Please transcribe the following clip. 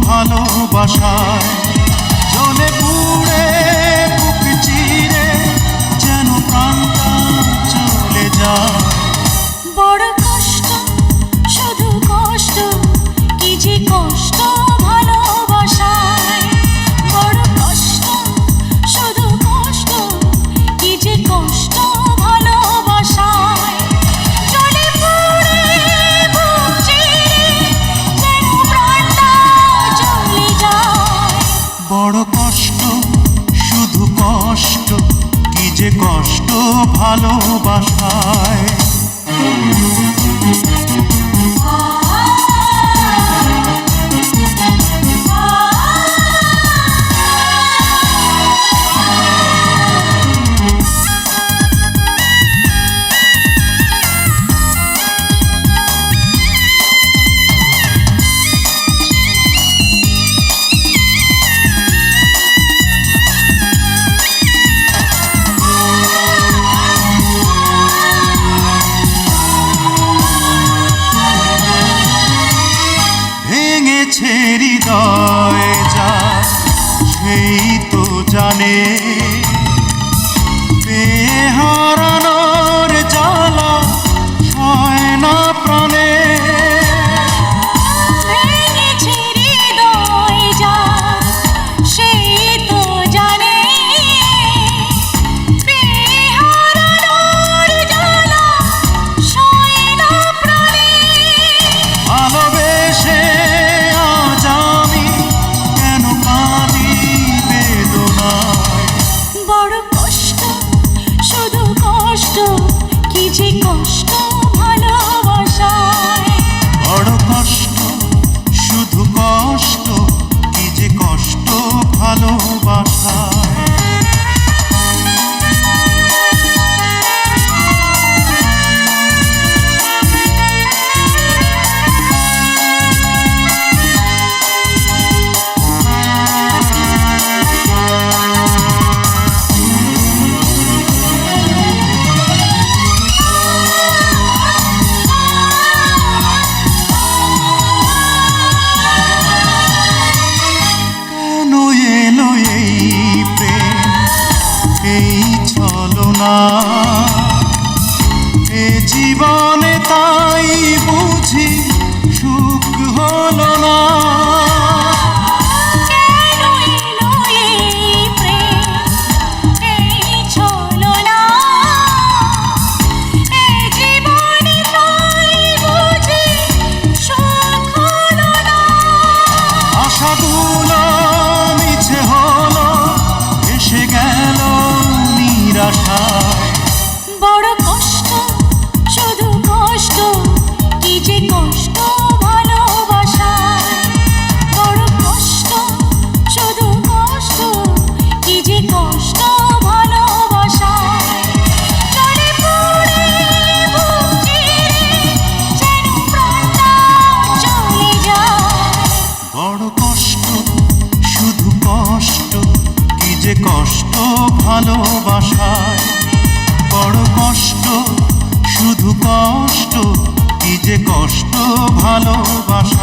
ভালোবাসায় জ্বলে পুড়ে বুক চিরে যেন প্রাণটা চলে যায়। বড় কষ্ট, শুধু কষ্ট, কি যে কষ্ট ভালোবাসায়। বড় কষ্ট, শুধু কষ্ট, কি যে কষ্ট ভালোবাসায়। জ্বলে পুড়ে বুক চিরে যেন প্রাণটা চলে যায়। বড় কষ্ট, শুধু কষ্ট, কি যে কষ্ট ভালোবাসায়। ভেঙেছে হৃদয় যার সেই তো জানে, পেয়ে হারানোর জ্বালা সয় না প্রাণে। ভেঙেছে হৃদয় যার সেই তো জানে, পেয়ে হারানোর জ্বালা সয় না প্রাণে। ভালোবেসে আজ আমি কেন কাঁদি বেদনায়। বড় কষ্ট, শুধু কষ্ট, কি যে কষ্ট ভালোবাসায়। বড় কষ্ট, শুধু কষ্ট, কি যে কষ্ট ভালোবাসায়। এ জীবনে তাই বুঝি সুখ হলো না। কেন এলো এই প্রেম, এই ছলনা? এ জীবনে তাই বুঝি সুখ হলো না। আশাগুলো মিছে হলো, এসে গেল নিরাশায়। বড় কষ্ট, শুধু কষ্ট, কি যে কষ্ট ভালোবাসায়। বড় কষ্ট, শুধু কষ্ট, কি যে কষ্ট ভালোবাসায়। জ্বলে পুড়ে বুক চিরে যেন প্রাণটা চলে যায়। বড় কষ্ট, শুধু কষ্ট, কি যে কষ্ট ভালোবাসায়। বড় কষ্ট, শুধু কষ্ট, কি যে কষ্ট ভালোবাসা।